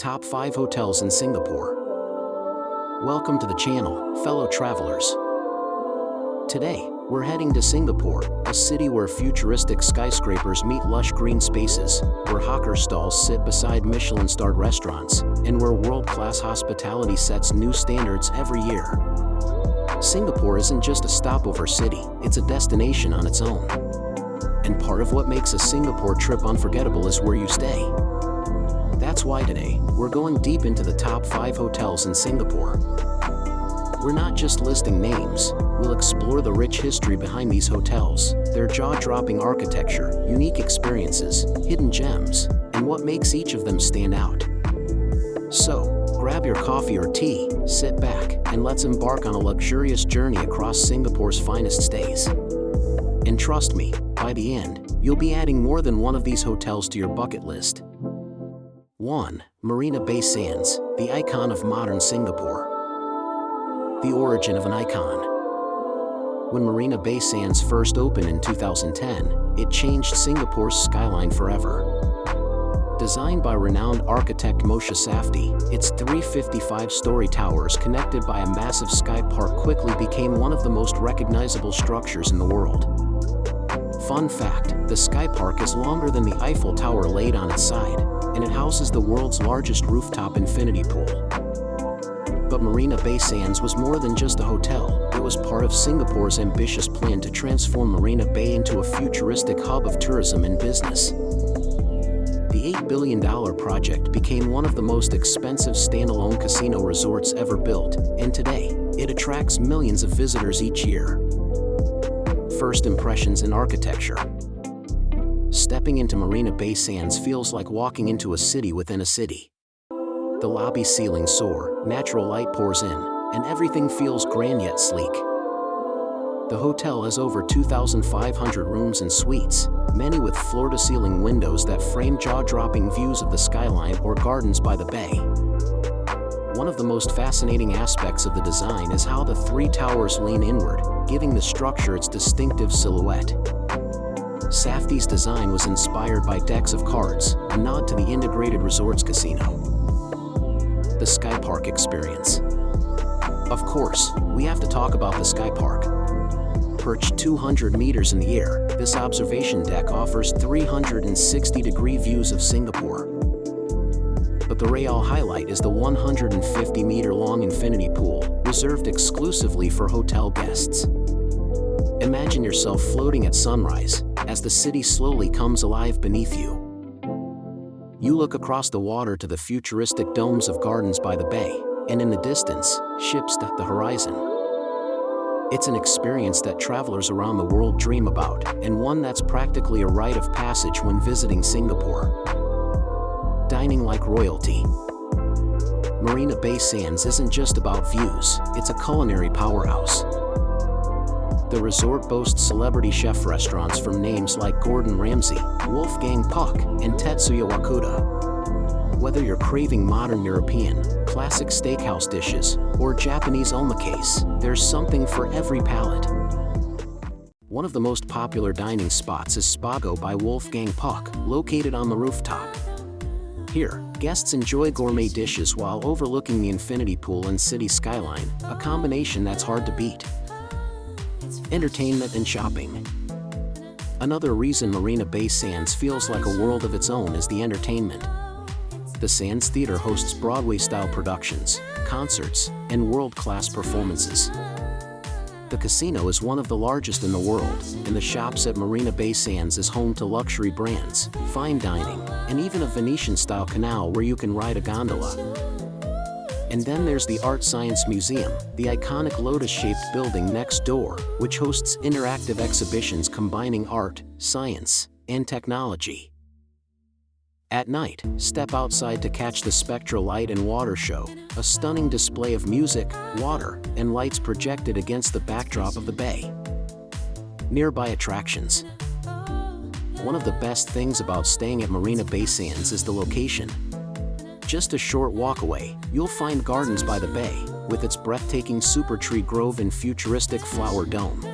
Top 5 Hotels in Singapore. Welcome to the channel, fellow travelers. Today, we're heading to Singapore, a city where futuristic skyscrapers meet lush green spaces, where hawker stalls sit beside Michelin-starred restaurants, and where world-class hospitality sets new standards every year. Singapore isn't just a stopover city, it's a destination on its own. And part of what makes a Singapore trip unforgettable is where you stay. That's why today, we're going deep into the top 5 hotels in Singapore. We're not just listing names, we'll explore the rich history behind these hotels, their jaw-dropping architecture, unique experiences, hidden gems, and what makes each of them stand out. So, grab your coffee or tea, sit back, and let's embark on a luxurious journey across Singapore's finest stays. And trust me, by the end, you'll be adding more than one of these hotels to your bucket list. 1. Marina Bay Sands, the icon of modern Singapore. The origin of an icon. When Marina Bay Sands first opened in 2010, it changed Singapore's skyline forever. Designed by renowned architect Moshe Safdie, its 355-story towers connected by a massive sky park quickly became one of the most recognizable structures in the world. Fun fact, the sky park is longer than the Eiffel Tower laid on its side, and it houses the world's largest rooftop infinity pool. But Marina Bay Sands was more than just a hotel, it was part of Singapore's ambitious plan to transform Marina Bay into a futuristic hub of tourism and business. The $8 billion project became one of the most expensive standalone casino resorts ever built, and today, it attracts millions of visitors each year. First impressions in architecture. Stepping into Marina Bay Sands feels like walking into a city within a city. The lobby ceilings soar, natural light pours in, and everything feels grand yet sleek. The hotel has over 2,500 rooms and suites, many with floor-to-ceiling windows that frame jaw-dropping views of the skyline or gardens by the bay. One of the most fascinating aspects of the design is how the 3 towers lean inward, giving the structure its distinctive silhouette. Safdie's design was inspired by decks of cards, a nod to the integrated resorts casino. The Sky Park experience. Of course, we have to talk about the Sky Park. Perched 200 meters in the air, this observation deck offers 360-degree views of Singapore. But the real highlight is the 150-meter-long infinity pool, reserved exclusively for hotel guests. Imagine yourself floating at sunrise, as the city slowly comes alive beneath you. You look across the water to the futuristic domes of gardens by the bay, and in the distance, ships dot the horizon. It's an experience that travelers around the world dream about, and one that's practically a rite of passage when visiting Singapore. Dining like royalty. Marina Bay Sands isn't just about views, it's a culinary powerhouse. The resort boasts celebrity chef restaurants from names like Gordon Ramsay, Wolfgang Puck, and Tetsuya Wakuda. Whether you're craving modern European, classic steakhouse dishes, or Japanese omakase, there's something for every palate. One of the most popular dining spots is Spago by Wolfgang Puck, located on the rooftop. Here, guests enjoy gourmet dishes while overlooking the infinity pool and city skyline, a combination that's hard to beat. Entertainment and shopping. Another reason Marina Bay Sands feels like a world of its own is the entertainment. The Sands Theater hosts Broadway-style productions, concerts, and world-class performances. The casino is one of the largest in the world, and the shops at Marina Bay Sands is home to luxury brands, fine dining, and even a Venetian-style canal where you can ride a gondola. And then there's the Art Science Museum, the iconic lotus-shaped building next door, which hosts interactive exhibitions combining art, science, and technology. At night, step outside to catch the spectral light and water show, a stunning display of music, water, and lights projected against the backdrop of the bay. Nearby attractions. One of the best things about staying at Marina Bay Sands is the location. Just a short walk away, you'll find Gardens by the Bay, with its breathtaking super tree grove and futuristic flower dome.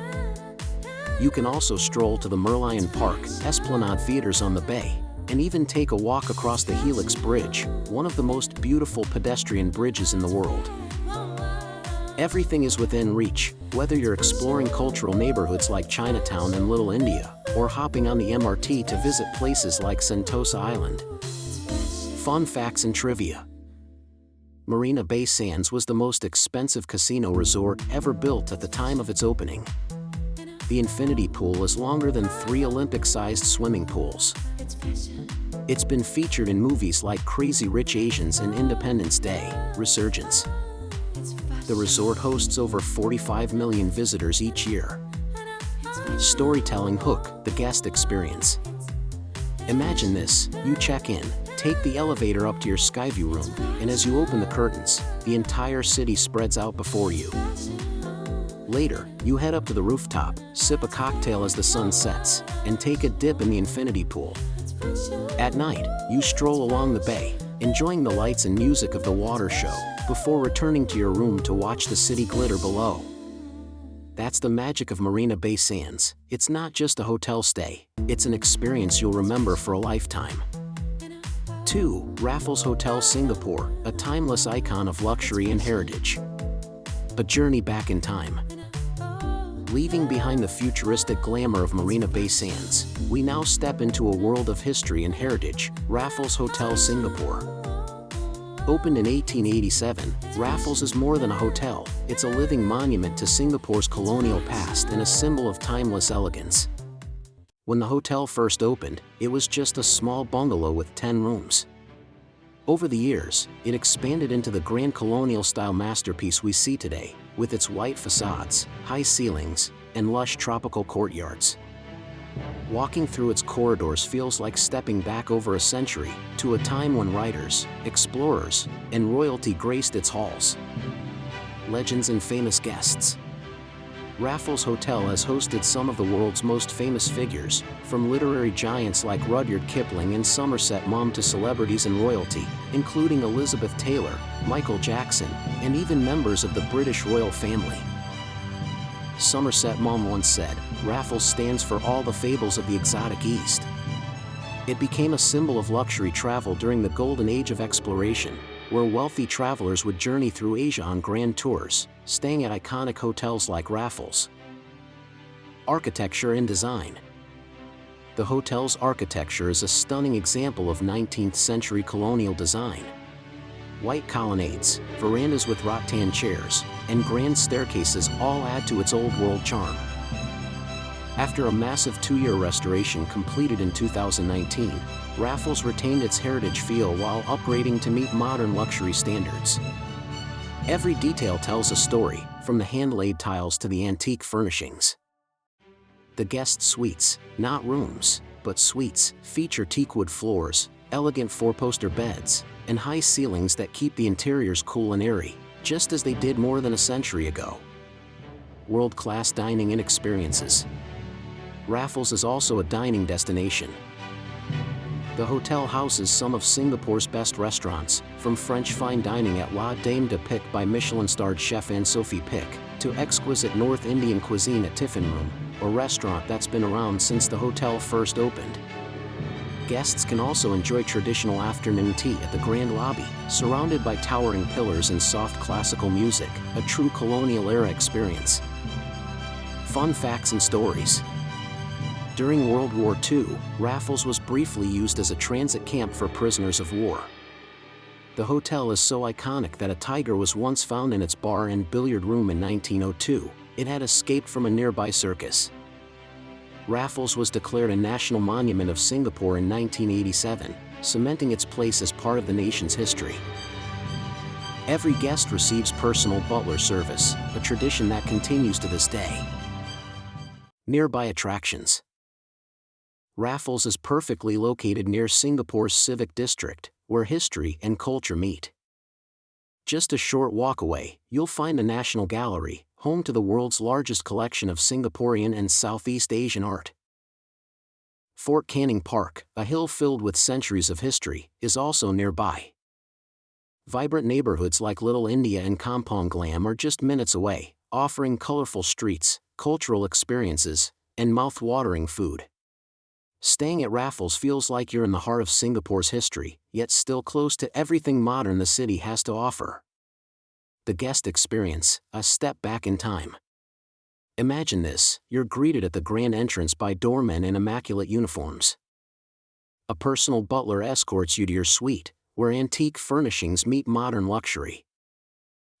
You can also stroll to the Merlion Park, Esplanade Theaters on the bay, and even take a walk across the Helix Bridge, one of the most beautiful pedestrian bridges in the world. Everything is within reach, whether you're exploring cultural neighborhoods like Chinatown and Little India, or hopping on the MRT to visit places like Sentosa Island. Fun facts and trivia. Marina Bay Sands was the most expensive casino resort ever built at the time of its opening. The infinity pool is longer than 3 Olympic-sized swimming pools. It's been featured in movies like Crazy Rich Asians and Independence Day: Resurgence. The resort hosts over 45 million visitors each year. Storytelling hook, the guest experience. Imagine this: you check in, take the elevator up to your Skyview room, and as you open the curtains, the entire city spreads out before you. Later, you head up to the rooftop, sip a cocktail as the sun sets, and take a dip in the infinity pool. At night, you stroll along the bay, enjoying the lights and music of the water show, before returning to your room to watch the city glitter below. That's the magic of Marina Bay Sands. It's not just a hotel stay, it's an experience you'll remember for a lifetime. 2. Raffles Hotel Singapore, a timeless icon of luxury and heritage. A journey back in time. Leaving behind the futuristic glamour of Marina Bay Sands, we now step into a world of history and heritage: Raffles Hotel Singapore. Opened in 1887, Raffles is more than a hotel. It's a living monument to Singapore's colonial past and a symbol of timeless elegance. When the hotel first opened, it was just a small bungalow with 10 rooms. Over the years, it expanded into the grand colonial-style masterpiece we see today, with its white facades, high ceilings, and lush tropical courtyards. Walking through its corridors feels like stepping back over a century, to a time when writers, explorers, and royalty graced its halls. Legends and famous guests. Raffles Hotel has hosted some of the world's most famous figures, from literary giants like Rudyard Kipling and Somerset Maugham to celebrities and royalty, including Elizabeth Taylor, Michael Jackson, and even members of the British royal family. Somerset Maugham once said, "Raffles stands for all the fables of the exotic East." It became a symbol of luxury travel during the golden age of exploration, where wealthy travelers would journey through Asia on grand tours, staying at iconic hotels like Raffles. Architecture and design. The hotel's architecture is a stunning example of 19th century colonial design. White colonnades, verandas with rattan chairs, and grand staircases all add to its old-world charm. After a massive 2-year restoration completed in 2019, Raffles retained its heritage feel while upgrading to meet modern luxury standards. Every detail tells a story, from the hand-laid tiles to the antique furnishings. The guest suites, not rooms, but suites, feature teakwood floors, elegant 4-poster beds, and high ceilings that keep the interiors cool and airy, just as they did more than a century ago. World-class dining and experiences. Raffles is also a dining destination. The hotel houses some of Singapore's best restaurants, from French fine dining at La Dame de Pique by Michelin-starred chef Anne-Sophie Pic, to exquisite North Indian cuisine at Tiffin Room, a restaurant that's been around since the hotel first opened. Guests can also enjoy traditional afternoon tea at the Grand Lobby, surrounded by towering pillars and soft classical music, a true colonial-era experience. Fun facts and stories. During World War II, Raffles was briefly used as a transit camp for prisoners of war. The hotel is so iconic that a tiger was once found in its bar and billiard room in 1902. It had escaped from a nearby circus. Raffles was declared a National Monument of Singapore in 1987, cementing its place as part of the nation's history. Every guest receives personal butler service, a tradition that continues to this day. Nearby attractions. Raffles is perfectly located near Singapore's civic district, where history and culture meet. Just a short walk away, you'll find the National Gallery, home to the world's largest collection of Singaporean and Southeast Asian art. Fort Canning Park, a hill filled with centuries of history, is also nearby. Vibrant neighborhoods like Little India and Kampong Glam are just minutes away, offering colorful streets, cultural experiences, and mouth-watering food. Staying at Raffles feels like you're in the heart of Singapore's history, yet still close to everything modern the city has to offer. The guest experience, a step back in time. Imagine this: you're greeted at the grand entrance by doormen in immaculate uniforms. A personal butler escorts you to your suite, where antique furnishings meet modern luxury.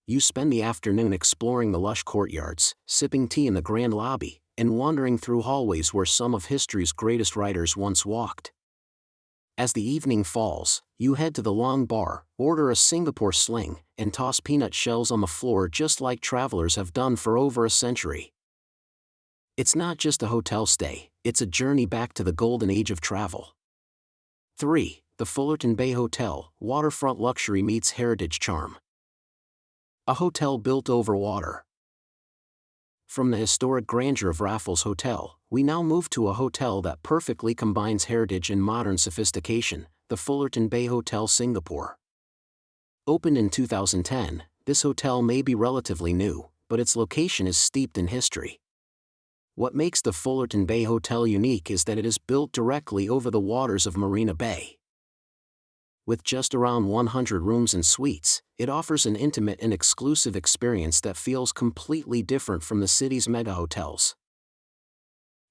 You spend the afternoon exploring the lush courtyards, sipping tea in the grand lobby, and wandering through hallways where some of history's greatest writers once walked. As the evening falls, you head to the long bar, order a Singapore sling, and toss peanut shells on the floor just like travelers have done for over a century. It's not just a hotel stay, it's a journey back to the golden age of travel. 3. The Fullerton Bay Hotel, waterfront luxury meets heritage charm. A hotel built over water. From the historic grandeur of Raffles Hotel, we now move to a hotel that perfectly combines heritage and modern sophistication, the Fullerton Bay Hotel Singapore. Opened in 2010, this hotel may be relatively new, but its location is steeped in history. What makes the Fullerton Bay Hotel unique is that it is built directly over the waters of Marina Bay. With just around 100 rooms and suites, it offers an intimate and exclusive experience that feels completely different from the city's mega hotels.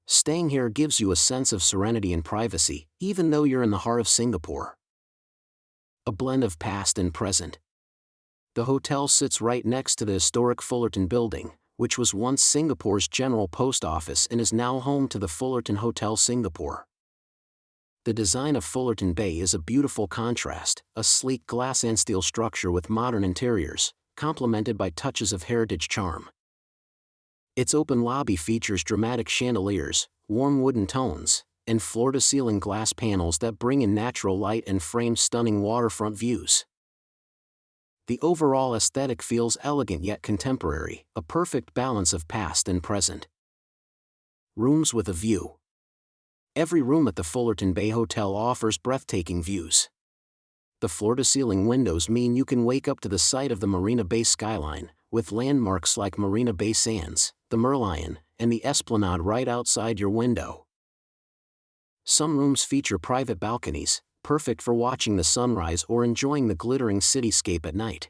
Staying here gives you a sense of serenity and privacy, even though you're in the heart of Singapore. A blend of past and present. The hotel sits right next to the historic Fullerton Building, which was once Singapore's General Post Office and is now home to the Fullerton Hotel Singapore. The design of Fullerton Bay is a beautiful contrast, a sleek glass and steel structure with modern interiors, complemented by touches of heritage charm. Its open lobby features dramatic chandeliers, warm wooden tones, and floor-to-ceiling glass panels that bring in natural light and frame stunning waterfront views. The overall aesthetic feels elegant yet contemporary, a perfect balance of past and present. Rooms with a view. Every room at the Fullerton Bay Hotel offers breathtaking views. The floor-to-ceiling windows mean you can wake up to the sight of the Marina Bay skyline, with landmarks like Marina Bay Sands, the Merlion, and the Esplanade right outside your window. Some rooms feature private balconies, perfect for watching the sunrise or enjoying the glittering cityscape at night.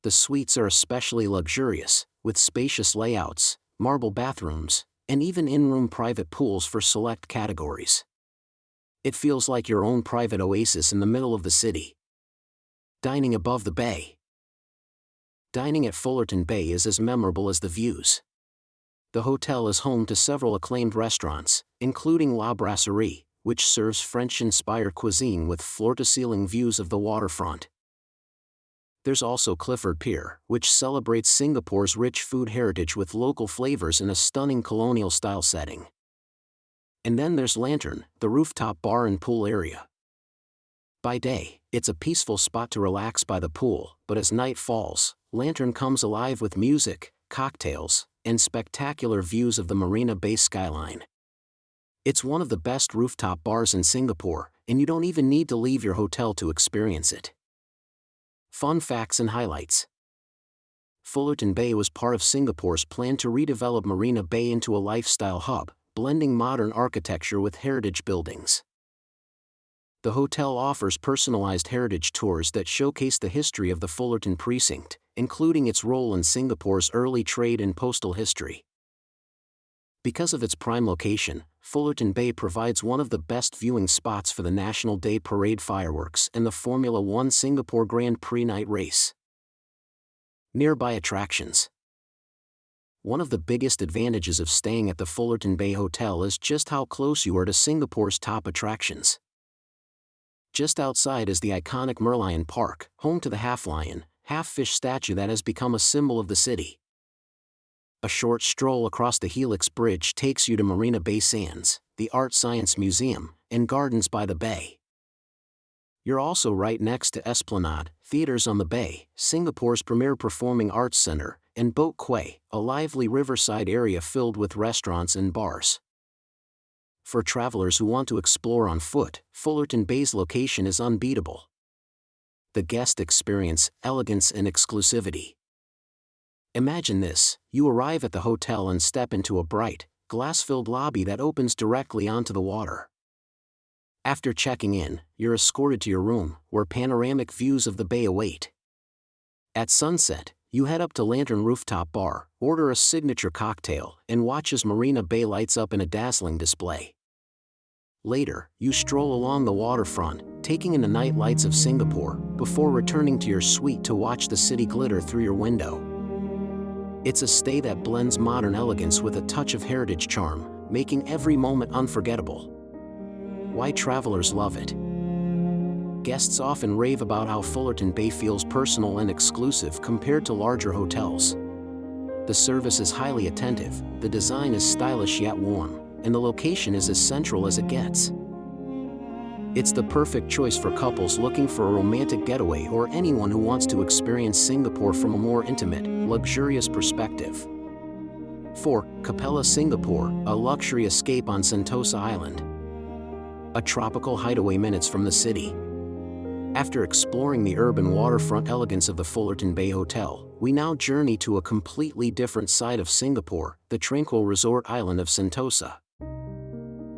The suites are especially luxurious, with spacious layouts, marble bathrooms, and even in-room private pools for select categories. It feels like your own private oasis in the middle of the city. Dining above the bay. Dining at Fullerton Bay is as memorable as the views. The hotel is home to several acclaimed restaurants, including La Brasserie, which serves French-inspired cuisine with floor-to-ceiling views of the waterfront. There's also Clifford Pier, which celebrates Singapore's rich food heritage with local flavors in a stunning colonial-style setting. And then there's Lantern, the rooftop bar and pool area. By day, it's a peaceful spot to relax by the pool, but as night falls, Lantern comes alive with music, cocktails, and spectacular views of the Marina Bay skyline. It's one of the best rooftop bars in Singapore, and you don't even need to leave your hotel to experience it. Fun facts and highlights. Fullerton Bay was part of Singapore's plan to redevelop Marina Bay into a lifestyle hub, blending modern architecture with heritage buildings. The hotel offers personalized heritage tours that showcase the history of the Fullerton precinct, including its role in Singapore's early trade and postal history. Because of its prime location, Fullerton Bay provides one of the best viewing spots for the National Day Parade fireworks and the Formula One Singapore Grand Prix night race. Nearby attractions. One of the biggest advantages of staying at the Fullerton Bay Hotel is just how close you are to Singapore's top attractions. Just outside is the iconic Merlion Park, home to the half-lion, half-fish statue that has become a symbol of the city. A short stroll across the Helix Bridge takes you to Marina Bay Sands, the Art Science Museum, and Gardens by the Bay. You're also right next to Esplanade, Theatres on the Bay, Singapore's premier performing arts center, and Boat Quay, a lively riverside area filled with restaurants and bars. For travelers who want to explore on foot, Fullerton Bay's location is unbeatable. The guest experience, elegance and exclusivity. Imagine this: you arrive at the hotel and step into a bright, glass-filled lobby that opens directly onto the water. After checking in, you're escorted to your room, where panoramic views of the bay await. At sunset, you head up to Lantern Rooftop Bar, order a signature cocktail, and watch as Marina Bay lights up in a dazzling display. Later, you stroll along the waterfront, taking in the night lights of Singapore, before returning to your suite to watch the city glitter through your window. It's a stay that blends modern elegance with a touch of heritage charm, making every moment unforgettable. Why travelers love it. Guests often rave about how Fullerton Bay feels personal and exclusive compared to larger hotels. The service is highly attentive, the design is stylish yet warm, and the location is as central as it gets. It's the perfect choice for couples looking for a romantic getaway or anyone who wants to experience Singapore from a more intimate, luxurious perspective. 4. Capella Singapore, a luxury escape on Sentosa Island. A tropical hideaway minutes from the city. After exploring the urban waterfront elegance of the Fullerton Bay Hotel, we now journey to a completely different side of Singapore, the tranquil resort island of Sentosa.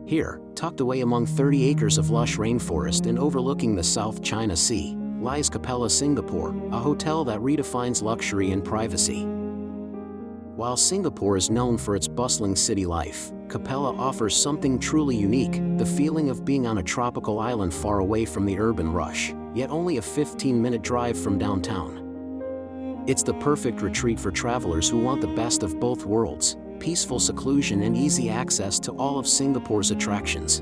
Here, tucked away among 30 acres of lush rainforest and overlooking the South China Sea, lies Capella Singapore, a hotel that redefines luxury and privacy. While Singapore is known for its bustling city life, Capella offers something truly unique, the feeling of being on a tropical island far away from the urban rush, yet only a 15-minute drive from downtown. It's the perfect retreat for travelers who want the best of both worlds, peaceful seclusion and easy access to all of Singapore's attractions.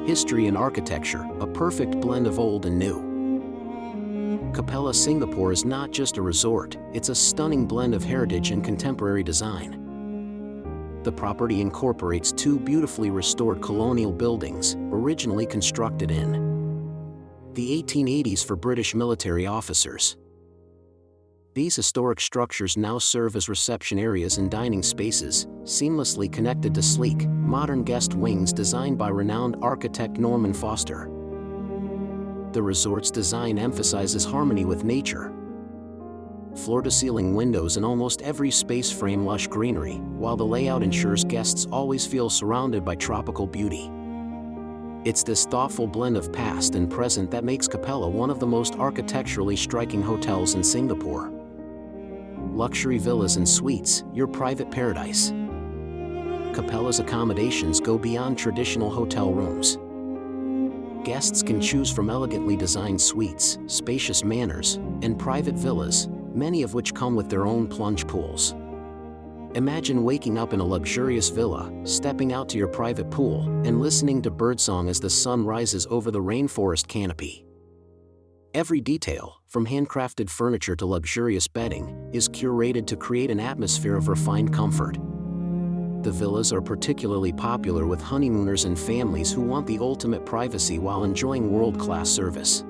History and architecture, a perfect blend of old and new. Capella Singapore is not just a resort, it's a stunning blend of heritage and contemporary design. The property incorporates two beautifully restored colonial buildings, originally constructed in the 1880s for British military officers. These historic structures now serve as reception areas and dining spaces, seamlessly connected to sleek, modern guest wings designed by renowned architect Norman Foster. The resort's design emphasizes harmony with nature. Floor-to-ceiling windows in almost every space frame lush greenery, while the layout ensures guests always feel surrounded by tropical beauty. It's this thoughtful blend of past and present that makes Capella one of the most architecturally striking hotels in Singapore. Luxury villas and suites, your private paradise. Capella's accommodations go beyond traditional hotel rooms. Guests can choose from elegantly designed suites, spacious manors, and private villas, many of which come with their own plunge pools. Imagine waking up in a luxurious villa, stepping out to your private pool, and listening to birdsong as the sun rises over the rainforest canopy. Every detail, from handcrafted furniture to luxurious bedding, is curated to create an atmosphere of refined comfort. The villas are particularly popular with honeymooners and families who want the ultimate privacy while enjoying world-class service.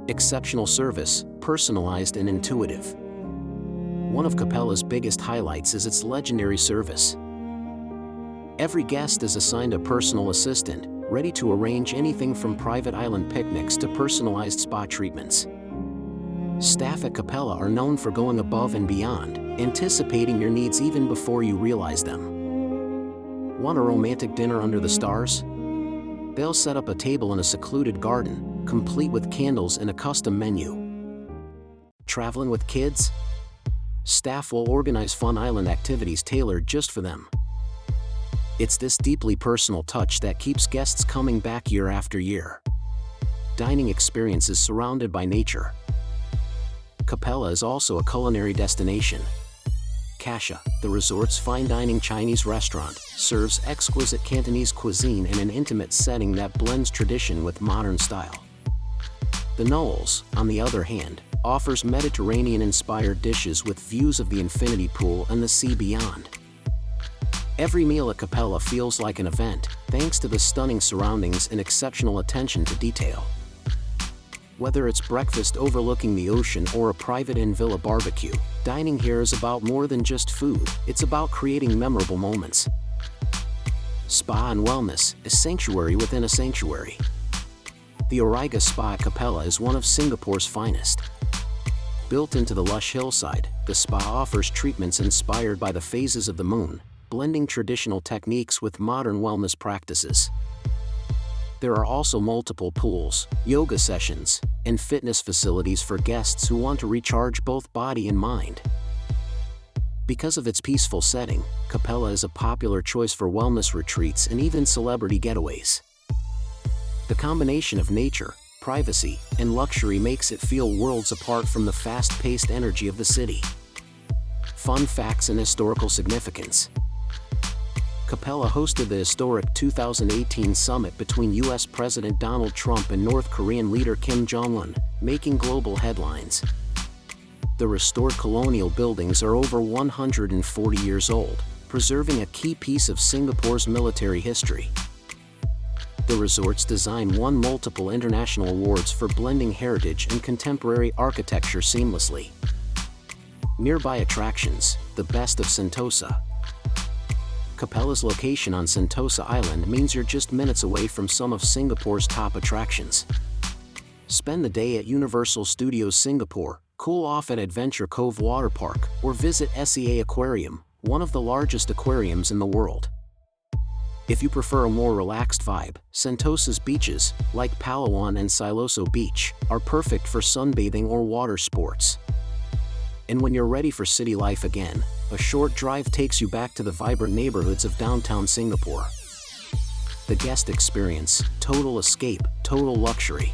Exceptional service, personalized and intuitive. One of Capella's biggest highlights is its legendary service. Every guest is assigned a personal assistant, ready to arrange anything from private island picnics to personalized spa treatments. Staff at Capella are known for going above and beyond, anticipating your needs even before you realize them. Want a romantic dinner under the stars? They'll set up a table in a secluded garden, complete with candles and a custom menu. Traveling with kids? Staff will organize fun island activities tailored just for them. It's this deeply personal touch that keeps guests coming back year after year. Dining experiences surrounded by nature. Capella is also a culinary destination. Kasha, the resort's fine dining Chinese restaurant, serves exquisite Cantonese cuisine in an intimate setting that blends tradition with modern style. The Knolls, on the other hand, offers Mediterranean-inspired dishes with views of the infinity pool and the sea beyond. Every meal at Capella feels like an event, thanks to the stunning surroundings and exceptional attention to detail. Whether it's breakfast overlooking the ocean or a private in-villa barbecue, dining here is about more than just food, it's about creating memorable moments. Spa and wellness, a sanctuary within a sanctuary. The Origa Spa at Capella is one of Singapore's finest. Built into the lush hillside, the spa offers treatments inspired by the phases of the moon, blending traditional techniques with modern wellness practices. There are also multiple pools, yoga sessions, and fitness facilities for guests who want to recharge both body and mind. Because of its peaceful setting, Capella is a popular choice for wellness retreats and even celebrity getaways. The combination of nature, privacy, and luxury makes it feel worlds apart from the fast-paced energy of the city. Fun facts and historical significance. Capella hosted the historic 2018 summit between U.S. President Donald Trump and North Korean leader Kim Jong-un, making global headlines. The restored colonial buildings are over 140 years old, preserving a key piece of Singapore's military history. The resort's design won multiple international awards for blending heritage and contemporary architecture seamlessly. Nearby attractions, the best of Sentosa. Capella's location on Sentosa Island means you're just minutes away from some of Singapore's top attractions. Spend the day at Universal Studios Singapore, cool off at Adventure Cove Water Park, or visit SEA Aquarium, one of the largest aquariums in the world. If you prefer a more relaxed vibe, Sentosa's beaches, like Palawan and Siloso Beach, are perfect for sunbathing or water sports. And when you're ready for city life again, a short drive takes you back to the vibrant neighborhoods of downtown Singapore. The guest experience, total escape, total luxury.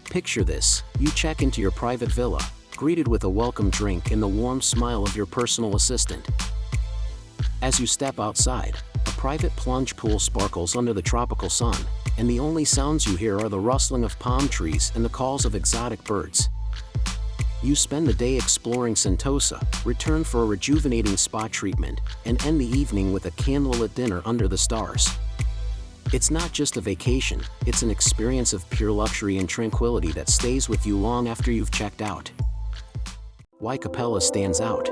Picture this: you check into your private villa, greeted with a welcome drink and the warm smile of your personal assistant. As you step outside, a private plunge pool sparkles under the tropical sun, and the only sounds you hear are the rustling of palm trees and the calls of exotic birds. You spend the day exploring Sentosa, return for a rejuvenating spa treatment, and end the evening with a candlelit dinner under the stars. It's not just a vacation, it's an experience of pure luxury and tranquility that stays with you long after you've checked out. Why Capella stands out.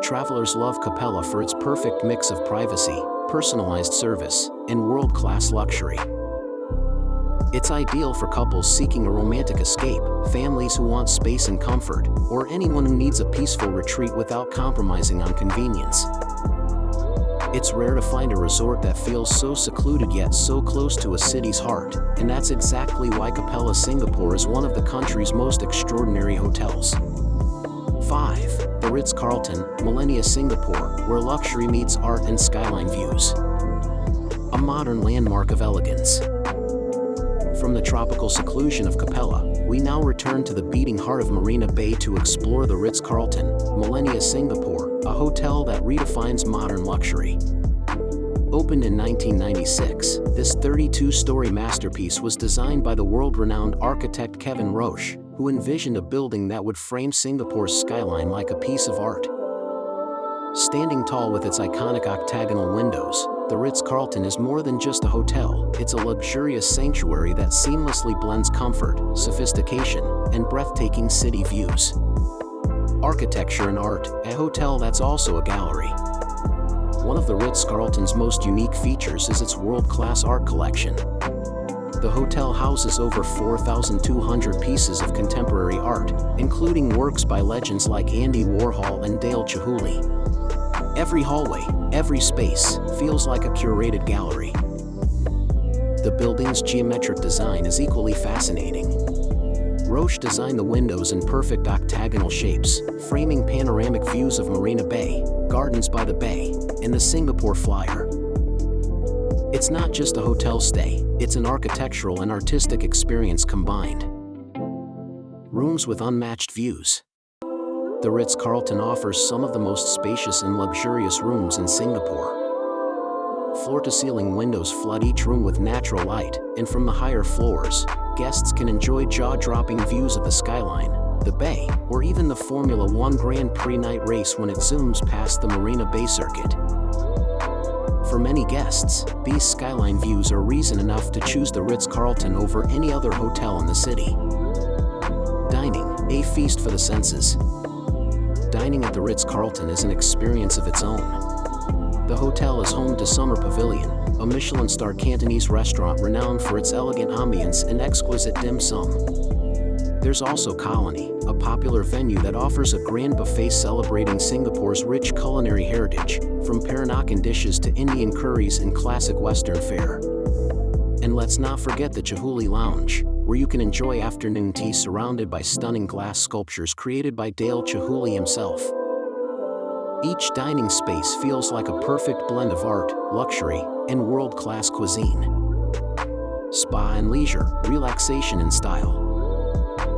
Travelers love Capella for its perfect mix of privacy, personalized service, and world-class luxury. It's ideal for couples seeking a romantic escape, families who want space and comfort, or anyone who needs a peaceful retreat without compromising on convenience. It's rare to find a resort that feels so secluded yet so close to a city's heart, and that's exactly why Capella Singapore is one of the country's most extraordinary hotels. 5. The Ritz-Carlton, Millenia Singapore, where luxury meets art and skyline views. A modern landmark of elegance. From the tropical seclusion of Capella, we now return to the beating heart of Marina Bay to explore the Ritz-Carlton, Millenia Singapore, a hotel that redefines modern luxury. Opened in 1996, this 32-story masterpiece was designed by the world-renowned architect Kevin Roche, who envisioned a building that would frame Singapore's skyline like a piece of art. Standing tall with its iconic octagonal windows, the Ritz-Carlton is more than just a hotel, it's a luxurious sanctuary that seamlessly blends comfort, sophistication, and breathtaking city views. Architecture and art, a hotel that's also a gallery. One of the Ritz-Carlton's most unique features is its world-class art collection. The hotel houses over 4,200 pieces of contemporary art, including works by legends like Andy Warhol and Dale Chihuly. Every hallway, every space, feels like a curated gallery. The building's geometric design is equally fascinating. Roche designed the windows in perfect octagonal shapes, framing panoramic views of Marina Bay, Gardens by the Bay, and the Singapore Flyer. It's not just a hotel stay, it's an architectural and artistic experience combined. Rooms with unmatched views. The Ritz-Carlton offers some of the most spacious and luxurious rooms in Singapore. Floor-to-ceiling windows flood each room with natural light, and from the higher floors, guests can enjoy jaw-dropping views of the skyline, the bay, or even the Formula One Grand Prix night race when it zooms past the Marina Bay Circuit. For many guests, these skyline views are reason enough to choose the Ritz-Carlton over any other hotel in the city. Dining, a feast for the senses. Dining at the Ritz-Carlton is an experience of its own. The hotel is home to Summer Pavilion, a Michelin-starred Cantonese restaurant renowned for its elegant ambience and exquisite dim sum. There's also Colony, a popular venue that offers a grand buffet celebrating Singapore's rich culinary heritage, from Peranakan dishes to Indian curries and classic Western fare. And let's not forget the Chahuli Lounge, where you can enjoy afternoon tea surrounded by stunning glass sculptures created by Dale Chahuli himself. Each dining space feels like a perfect blend of art, luxury, and world-class cuisine. Spa and leisure, relaxation and style.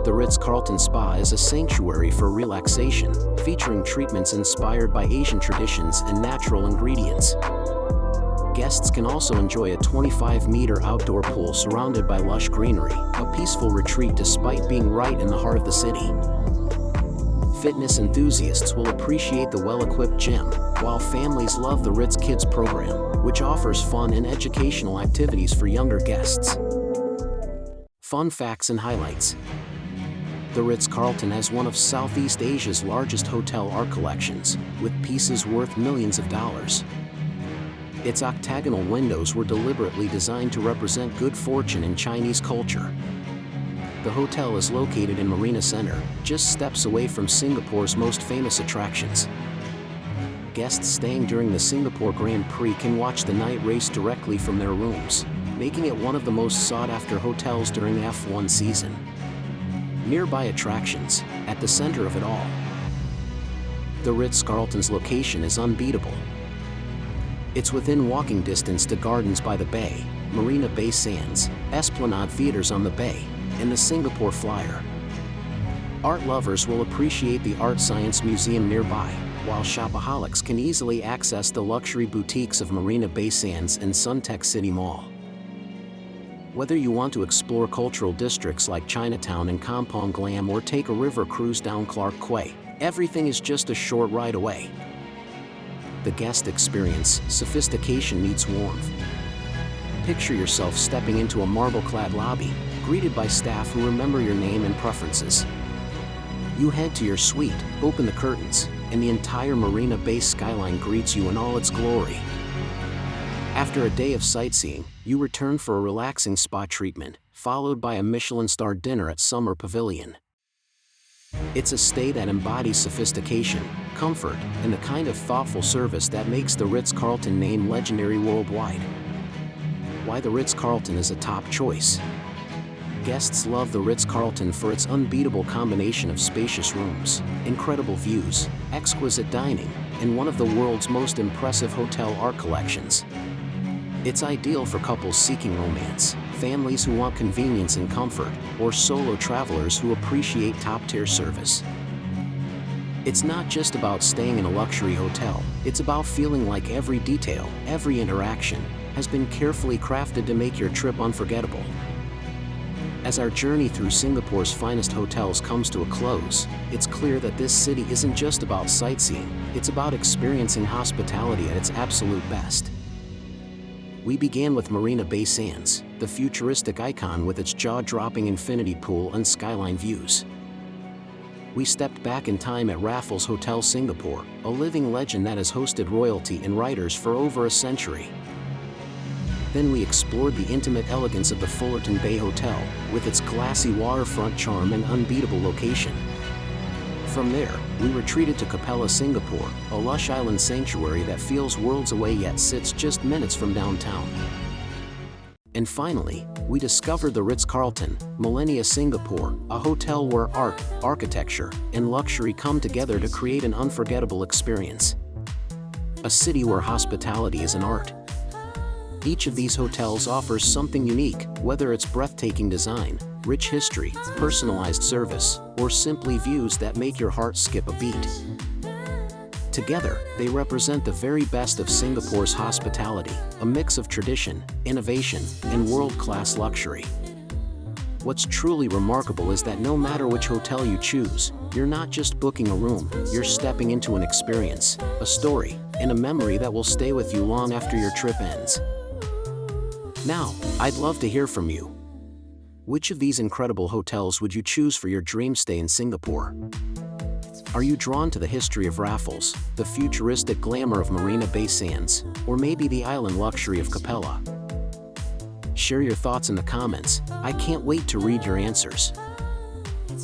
The Ritz-Carlton Spa is a sanctuary for relaxation, featuring treatments inspired by Asian traditions and natural ingredients. Guests can also enjoy a 25-meter outdoor pool surrounded by lush greenery, a peaceful retreat despite being right in the heart of the city. Fitness enthusiasts will appreciate the well-equipped gym, while families love the Ritz Kids program, which offers fun and educational activities for younger guests. Fun facts and highlights. The Ritz-Carlton has one of Southeast Asia's largest hotel art collections, with pieces worth millions of dollars. Its octagonal windows were deliberately designed to represent good fortune in Chinese culture. The hotel is located in Marina Center, just steps away from Singapore's most famous attractions. Guests staying during the Singapore Grand Prix can watch the night race directly from their rooms, making it one of the most sought-after hotels during the F1 season. Nearby attractions, at the center of it all. The Ritz-Carlton's location is unbeatable. It's within walking distance to Gardens by the Bay, Marina Bay Sands, Esplanade Theatres on the Bay, and the Singapore Flyer. Art lovers will appreciate the Art Science Museum nearby, while shopaholics can easily access the luxury boutiques of Marina Bay Sands and Suntec City Mall. Whether you want to explore cultural districts like Chinatown and Kampong Glam or take a river cruise down Clark Quay, everything is just a short ride away. The guest experience, sophistication meets warmth. Picture yourself stepping into a marble-clad lobby, greeted by staff who remember your name and preferences. You head to your suite, open the curtains, and the entire Marina Bay skyline greets you in all its glory. After a day of sightseeing, you return for a relaxing spa treatment, followed by a Michelin-starred dinner at Summer Pavilion. It's a stay that embodies sophistication, comfort, and the kind of thoughtful service that makes the Ritz-Carlton name legendary worldwide. Why the Ritz-Carlton is a top choice. Guests love the Ritz-Carlton for its unbeatable combination of spacious rooms, incredible views, exquisite dining, and one of the world's most impressive hotel art collections. It's ideal for couples seeking romance, families who want convenience and comfort, or solo travelers who appreciate top-tier service. It's not just about staying in a luxury hotel, it's about feeling like every detail, every interaction, has been carefully crafted to make your trip unforgettable. As our journey through Singapore's finest hotels comes to a close, it's clear that this city isn't just about sightseeing, it's about experiencing hospitality at its absolute best. We began with Marina Bay Sands, the futuristic icon with its jaw-dropping infinity pool and skyline views. We stepped back in time at Raffles Hotel Singapore, a living legend that has hosted royalty and writers for over a century. Then we explored the intimate elegance of the Fullerton Bay Hotel, with its classy waterfront charm and unbeatable location. From there, we retreated to Capella Singapore, a lush island sanctuary that feels worlds away yet sits just minutes from downtown. And finally, we discovered the Ritz-Carlton, Millenia Singapore, a hotel where art, architecture, and luxury come together to create an unforgettable experience. A city where hospitality is an art. Each of these hotels offers something unique, whether it's breathtaking design, rich history, personalized service, or simply views that make your heart skip a beat. Together, they represent the very best of Singapore's hospitality, a mix of tradition, innovation, and world-class luxury. What's truly remarkable is that no matter which hotel you choose, you're not just booking a room, you're stepping into an experience, a story, and a memory that will stay with you long after your trip ends. Now, I'd love to hear from you. Which of these incredible hotels would you choose for your dream stay in Singapore? Are you drawn to the history of Raffles, the futuristic glamour of Marina Bay Sands, or maybe the island luxury of Capella? Share your thoughts in the comments. I can't wait to read your answers.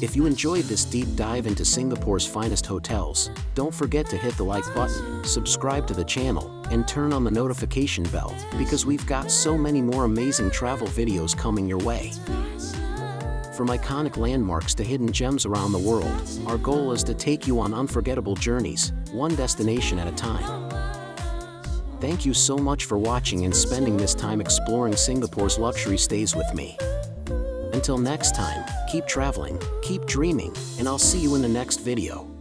If you enjoyed this deep dive into Singapore's finest hotels, don't forget to hit the like button, subscribe to the channel, and turn on the notification bell, because we've got so many more amazing travel videos coming your way. From iconic landmarks to hidden gems around the world, our goal is to take you on unforgettable journeys, one destination at a time. Thank you so much for watching and spending this time exploring Singapore's luxury stays with me. Until next time, keep traveling, keep dreaming, and I'll see you in the next video.